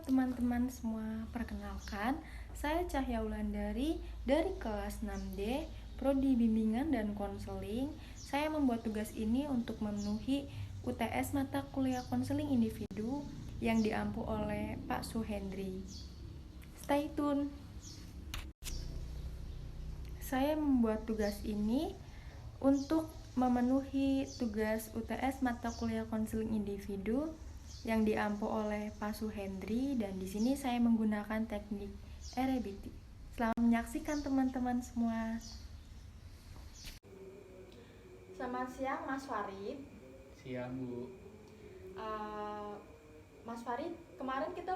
teman-teman semua, perkenalkan, saya Cahya Wulandari dari kelas 6D, Prodi Bimbingan dan Konseling. Saya membuat tugas ini untuk memenuhi UTS mata kuliah konseling individu yang diampu oleh Pak Suhendri. Stay tune. Saya membuat tugas ini untuk memenuhi tugas UTS mata kuliah konseling individu yang diampu oleh Pak Suhendri, dan di sini saya menggunakan teknik RBT. Selamat menyaksikan teman-teman semua. Selamat siang Mas Farid. Siang Bu. Mas Farid, kemarin kita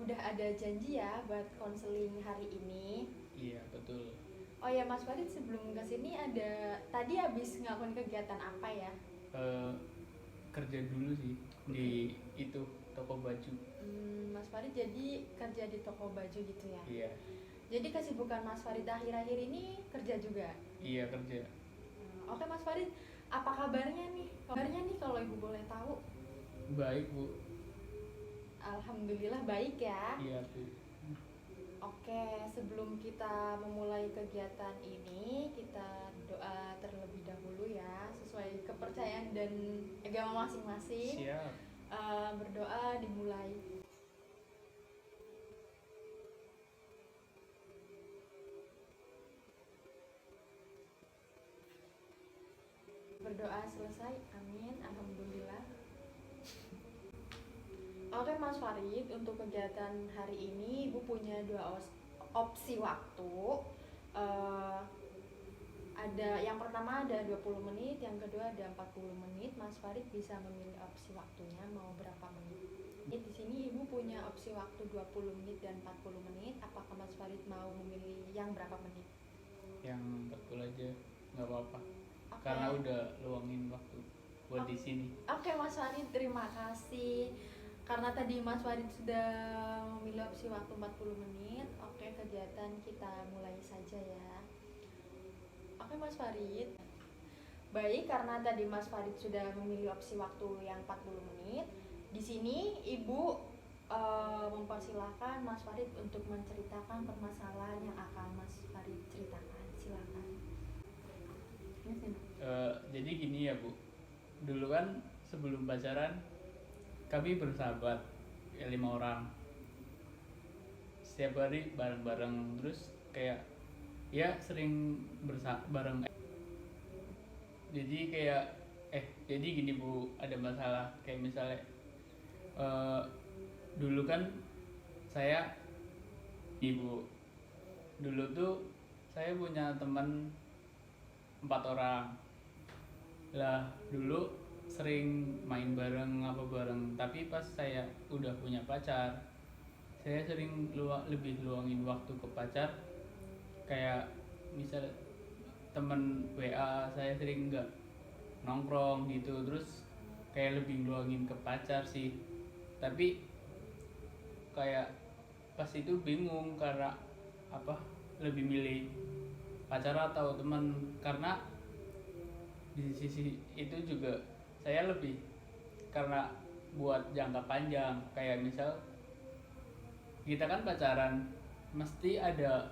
udah ada janji ya buat konseling hari ini. Iya betul. Oh ya Mas Farid, sebelum kesini tadi habis ngelakuin kegiatan apa ya? Kerja dulu sih di itu toko baju. Mas Farid jadi kerja di toko baju gitu ya? Iya. Jadi kesibukan Mas Farid akhir-akhir ini kerja juga? Iya kerja. Oke Mas Farid, apa kabarnya nih? Kalau Ibu boleh tahu. Baik Bu. Alhamdulillah baik ya. Iya Bu. Oke, sebelum kita memulai kegiatan ini, kita doa terlebih dahulu ya, sesuai kepercayaan dan agama masing-masing. Siap. Berdoa dimulai. Berdoa selesai, amin, alhamdulillah. Oke Mas Farid, untuk kegiatan hari ini Ibu punya dua opsi waktu. Ada yang pertama ada 20 menit, yang kedua ada 40 menit. Mas Farid bisa memilih opsi waktunya mau berapa menit. Di sini Ibu punya opsi waktu 20 menit dan 40 menit. Apakah Mas Farid mau memilih yang berapa menit? Yang 40 aja, nggak apa-apa. Okay. Karena udah luangin waktu buat di sini. Oke Mas Farid, terima kasih. Karena tadi Mas Farid sudah memilih opsi waktu 40 menit. Oke, kegiatan kita mulai saja ya. Oke Mas Farid. Baik, karena tadi Mas Farid sudah memilih opsi waktu yang 40 menit. Di sini Ibu mempersilahkan Mas Farid untuk menceritakan permasalahan yang akan Mas Farid ceritakan. Silakan. Jadi gini ya Bu. Dulu kan sebelum pacaran kami bersahabat ya, 5 orang. Setiap hari bareng-bareng, terus kayak ya sering bareng. Jadi kayak jadi gini Bu, ada masalah kayak misalnya dulu kan saya ibu dulu tuh saya punya teman 4 orang lah. Dulu sering main bareng apa bareng, tapi pas saya udah punya pacar, saya sering lebih luangin waktu ke pacar. Kayak misal temen WA saya sering nggak nongkrong gitu, terus kayak lebih luangin ke pacar sih. Tapi kayak pas itu bingung karena apa, lebih milih pacar atau teman. Karena di sisi itu juga saya lebih karena buat jangka panjang. Kayak misal kita kan pacaran mesti ada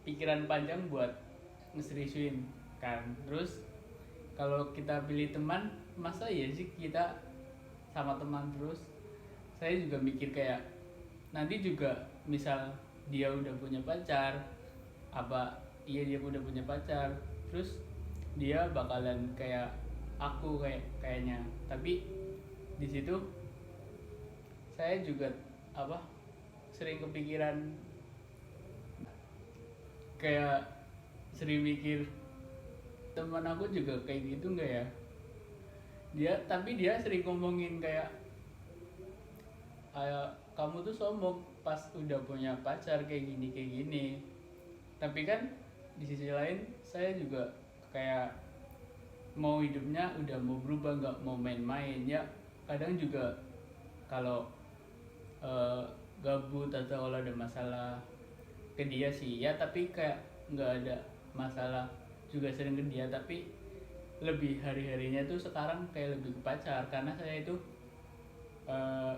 pikiran panjang buat ngeseriusin kan. Terus kalau kita pilih teman, masa ya sih kita sama teman terus. Saya juga mikir kayak nanti juga misal dia udah punya pacar, dia udah punya pacar, terus dia bakalan kayak aku kayaknya. Tapi di situ saya juga sering kepikiran, kayak sering mikir teman aku juga kayak gitu nggak ya. Tapi dia sering ngomongin kayak kamu tuh sombong pas udah punya pacar kayak gini. Tapi kan di sisi lain saya juga kayak mau hidupnya udah mau berubah, nggak mau main-main ya. Kadang juga kalau gabut atau kalau ada masalah ke dia sih ya, tapi kayak nggak ada masalah juga sering ke dia. Tapi lebih hari-harinya tuh sekarang kayak lebih ke pacar, karena saya itu eh,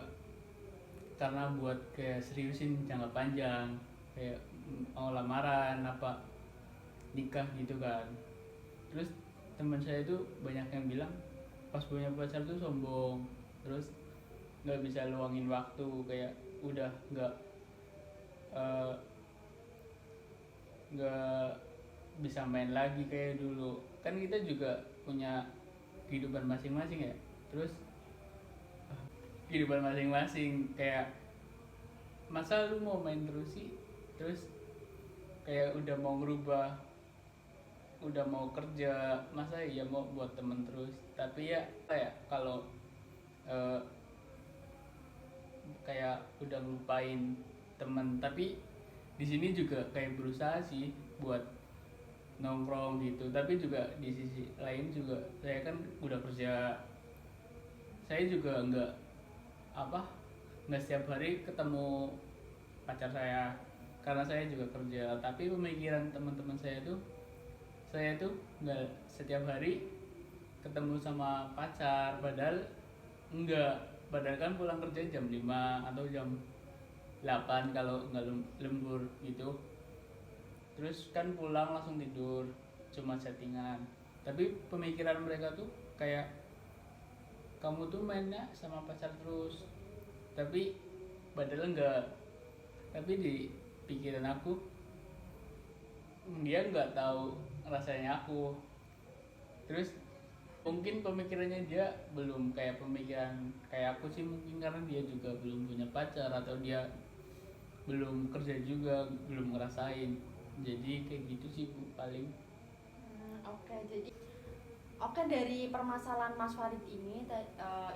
karena buat kayak seriusin jangka panjang, kayak mau lamaran apa nikah gitu kan. Terus teman saya itu banyak yang bilang pas punya pacar tuh sombong, terus nggak bisa luangin waktu, kayak udah eh, nggak bisa main lagi kayak dulu. Kan kita juga punya kehidupan masing-masing ya. Terus kehidupan masing-masing, kayak masa lu mau main terus sih, terus kayak udah mau ngerubah, udah mau kerja, masa ya mau buat temen terus. Tapi ya kayak kalau eh, kayak udah ngelupain temen. Tapi di sini juga kayak berusaha sih buat nongkrong gitu, tapi juga di sisi lain juga saya kan udah kerja, saya juga apa nggak setiap hari ketemu pacar saya karena saya juga kerja. Tapi pemikiran teman-teman saya tuh nggak setiap hari ketemu sama pacar, padahal enggak, padahal kan pulang kerja jam 5 atau jam 8 kalau nggak lembur gitu. Terus kan pulang langsung tidur, cuma settingan. Tapi pemikiran mereka tuh kayak kamu tuh mainnya sama pacar terus, tapi padahal enggak. Tapi di pikiran aku dia nggak tahu rasanya aku. Terus mungkin pemikirannya dia belum kayak pemikiran kayak aku sih, mungkin karena dia juga belum punya pacar atau dia belum kerja juga, belum ngerasain. Jadi kayak gitu sih Bu, paling. Oke, jadi oke, dari permasalahan Mas Farid ini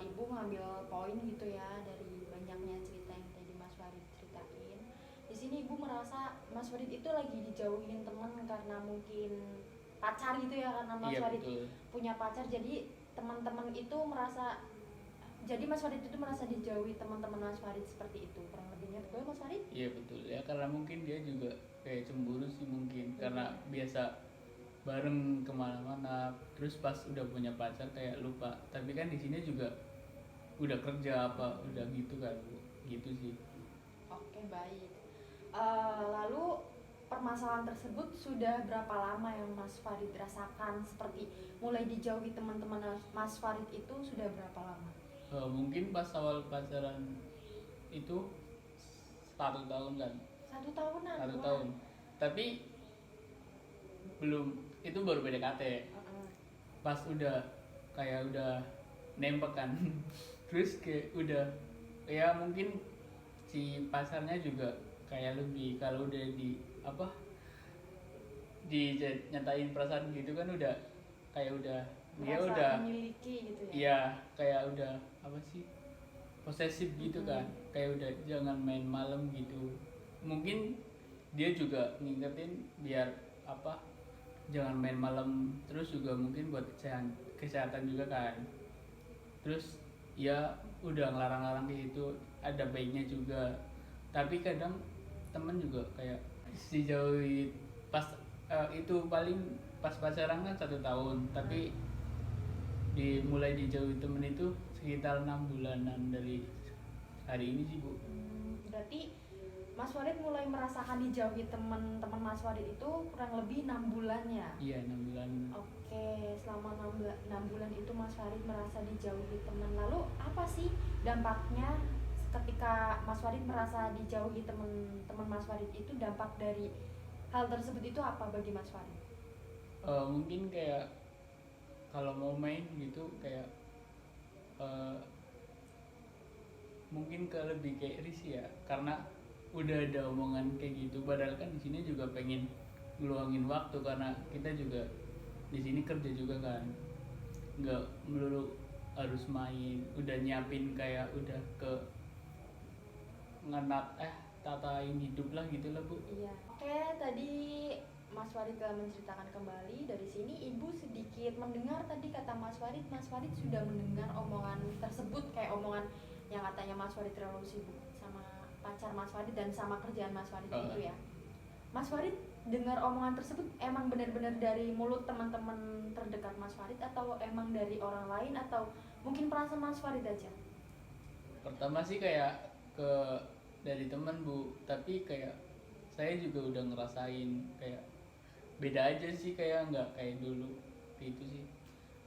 Ibu ngambil poin gitu ya dari banyaknya cerita yang tadi Mas Farid ceritain. Di sini Ibu merasa Mas Farid itu lagi dijauhin teman karena mungkin pacar gitu ya, karena Mas Iya Farid betul. punya pacar, jadi teman-teman itu merasa, jadi Mas Farid itu merasa dijauhi teman-teman Mas Farid seperti itu, kurang lebihnya betul Mas Farid? Iya betul ya, karena mungkin dia juga kayak cemburu sih mungkin, karena biasa bareng kemana-mana, terus pas udah punya pacar kayak lupa. Tapi kan di sini juga udah kerja apa udah gitu kan Bu, gitu sih. Oke, baik. Lalu permasalahan tersebut sudah berapa lama yang Mas Farid rasakan, seperti mulai dijauhi teman-teman Mas Farid itu sudah berapa lama? Mungkin pas awal pacaran itu 1 tahun kan, 1 tahunan. 1 Wah. tahun. Tapi belum, itu baru PDKT. Pas udah kayak udah nembak kan terus kayak udah ya mungkin si pasarnya juga kayak lebih, kalau udah di apa nyatain perasaan gitu kan udah kayak udah dia Merasa udah memiliki gitu ya? iya kayak udah apa sih, posesif gitu kan, kayak udah jangan main malam gitu. Mungkin dia juga ngingetin biar apa jangan main malam, terus juga mungkin buat kesehatan juga kan. Terus ya udah ngelarang-larang kayak gitu, ada baiknya juga. Tapi kadang temen juga kayak dijauhi pas itu paling pas pacaran kan 1 tahun, tapi dimulai dijauhi temen itu sekitar 6 bulanan dari hari ini sih Bu. Berarti Mas Farid mulai merasakan dijauhi teman-teman Mas Farid itu kurang lebih 6 bulan ya? Iya 6 bulan. Oke, selama 6 bulan itu Mas Farid merasa dijauhi teman. Lalu apa sih dampaknya ketika Mas Farid merasa dijauhi teman-teman Mas Farid itu, dampak dari hal tersebut itu apa bagi Mas Farid? Mungkin kayak kalau mau main gitu kayak mungkin ke lebih kayak risih ya, karena udah ada omongan kayak gitu. Padahal kan di sini juga pengen ngeluangin waktu karena kita juga di sini kerja juga kan, nggak melulu harus main. Udah nyiapin kayak udah ke ngenat tatain hidup lah gitu lah Bu. Iya. Oke, tadi Mas Farid telah menceritakan kembali. Dari sini Ibu sedikit mendengar tadi kata Mas Farid sudah mendengar omongan tersebut, kayak omongan yang katanya Mas Farid terlalu sibuk sama pacar Mas Farid dan sama kerjaan Mas Farid itu ya. Mas Farid dengar omongan tersebut emang benar-benar dari mulut teman-teman terdekat Mas Farid, atau emang dari orang lain, atau mungkin perasaan Mas Farid aja? Pertama sih kayak ke dari teman Bu, tapi kayak saya juga udah ngerasain kayak beda aja sih, kayak nggak kayak dulu gitu sih.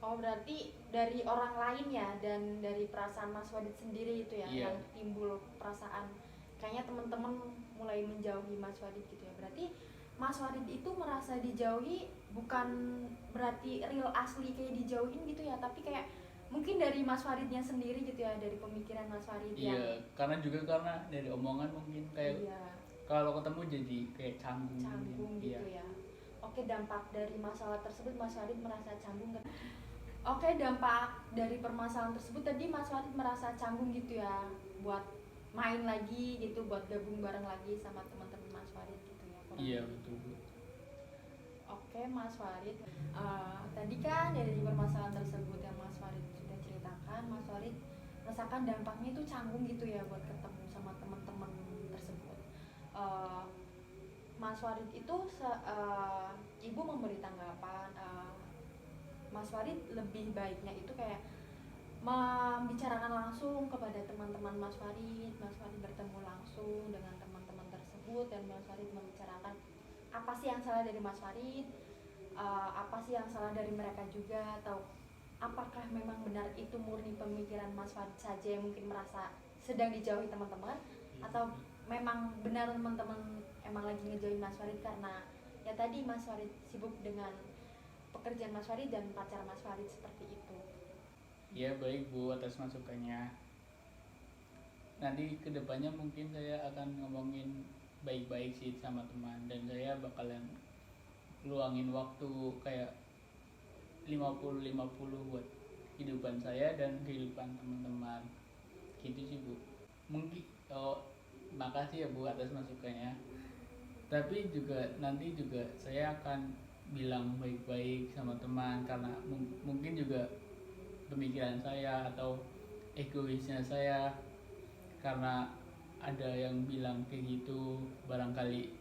Oh, berarti dari orang lain ya, dan dari perasaan Mas Wadid sendiri itu ya, Iya. yang timbul perasaan kayaknya teman-teman mulai menjauhi Mas Wadid gitu ya. Berarti Mas Wadid itu merasa dijauhi bukan berarti real asli kayak dijauhin gitu ya, tapi kayak mungkin dari Mas Wadidnya sendiri gitu ya, dari pemikiran Mas Wadid yang Iya, karena juga karena dari omongan mungkin kayak iya, kalau ketemu jadi kayak canggung canggung mungkin. gitu Iya. ya. Oke, dampak dari masalah tersebut Mas Wadid merasa canggung kan? Oke, dampak dari permasalahan tersebut tadi Mas Wadid merasa canggung gitu ya, buat main lagi gitu, buat gabung bareng lagi sama teman-teman Mas Wadid gitu ya, kurang Iya lebih. betul Bu. Oke Mas Wadid, tadi kan dari permasalahan tersebut yang Mas Wadid sudah ceritakan, Mas Wadid merasakan dampaknya itu canggung gitu ya buat ketemu sama teman-teman tersebut. Eh, Mas Wadid itu ibu memberi tanggapan, Mas Wadid lebih baiknya itu kayak membicarakan langsung kepada teman-teman Mas Wadid bertemu langsung dengan teman-teman tersebut, dan Mas Wadid membicarakan apa sih yang salah dari Mas Wadid, apa sih yang salah dari mereka juga, atau apakah memang benar itu murni pemikiran Mas Wadid saja yang mungkin merasa sedang dijauhi teman-teman, atau memang benar teman-teman emang lagi ngejauhin Mas Wadid karena ya tadi Mas Wadid sibuk dengan pekerjaan Mas Wadid dan pacar Mas Wadid seperti itu. Iya baik Bu atas masukannya. Nanti kedepannya mungkin saya akan ngomongin baik-baik sih sama teman, dan saya bakalan luangin waktu kayak 50-50 buat kehidupan saya dan kehidupan teman-teman gitu sih Bu. Mungkin makasih ya Bu atas masukannya, tapi juga nanti juga saya akan bilang baik-baik sama teman, karena mungkin juga pemikiran saya atau egoisnya saya, karena ada yang bilang kayak gitu, barangkali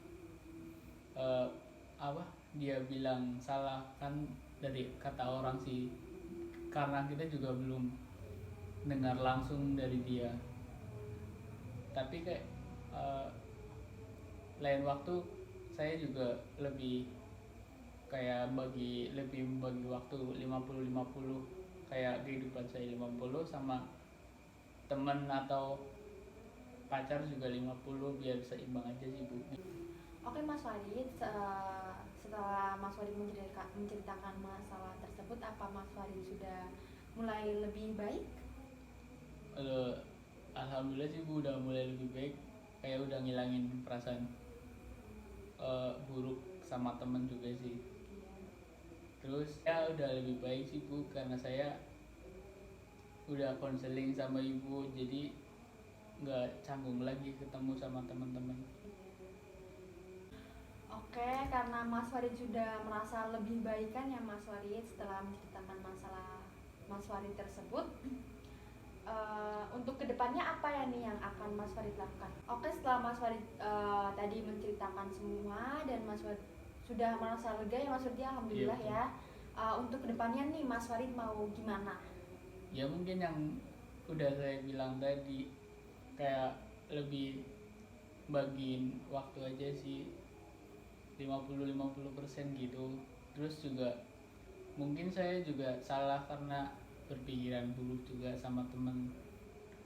apa dia bilang salah kan, dari kata orang sih, karena kita juga belum dengar langsung dari dia. Tapi kayak lain waktu saya juga lebih kayak lebih bagi waktu 50-50, kayak kehidupan saya 50 sama teman atau pacar juga 50, biar seimbang aja sih Bu. Oke Mas Wadid, setelah Mas Wadid menceritakan masalah tersebut, apa Mas Wadid sudah mulai lebih baik? Alhamdulillah sih Bu udah mulai lebih baik, kayak udah ngilangin perasaan buruk sama temen juga sih. Terus ya udah lebih baik sih Bu, karena saya udah konseling sama ibu, jadi nggak canggung lagi ketemu sama teman-teman. Oke, karena Mas Wadid sudah merasa lebih baik kan ya Mas Wadid setelah menceritakan masalah Mas Wadid tersebut, untuk kedepannya apa ya nih yang akan Mas Wadid lakukan? Oke, setelah Mas Wadid tadi menceritakan semua dan Mas Wadid sudah merasa lega ya Mas Wadid, alhamdulillah Iya, ya. Untuk kedepannya nih Mas Wadid mau gimana? Ya mungkin yang udah saya bilang tadi, kayak lebih bagiin waktu aja sih, 50-50% gitu. Terus juga mungkin saya juga salah karena berpikiran buruk juga sama temen,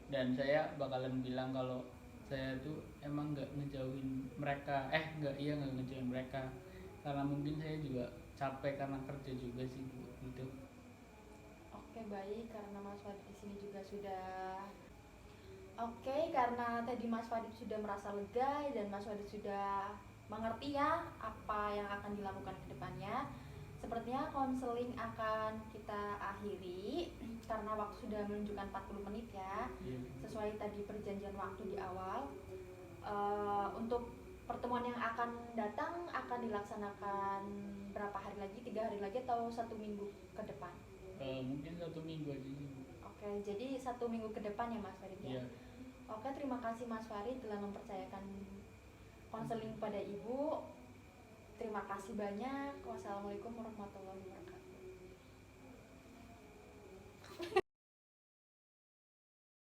dan saya bakalan bilang kalau saya tuh emang nggak ngejauhin mereka, nggak ngejauhin mereka, karena mungkin saya juga capek karena kerja juga sih Bu, gitu. Oke, baik, karena Mas Wadid di sini juga sudah Oke, karena tadi Mas Wadid sudah merasa lega dan Mas Wadid sudah mengerti ya apa yang akan dilakukan ke depannya. Sepertinya konseling akan kita akhiri karena waktu sudah menunjukkan 40 menit ya. Iya. Sesuai tadi perjanjian waktu di awal. Untuk pertemuan yang akan datang akan dilaksanakan berapa hari lagi? 3 hari lagi atau 1 minggu ke depan? Mungkin 1 minggu aja sih Bu. Oke, jadi 1 minggu ke depan ya Mas Farid ya. Iya. Oke, terima kasih Mas Farid telah mempercayakan konseling pada Ibu. Terima kasih banyak. Wassalamualaikum warahmatullahi wabarakatuh.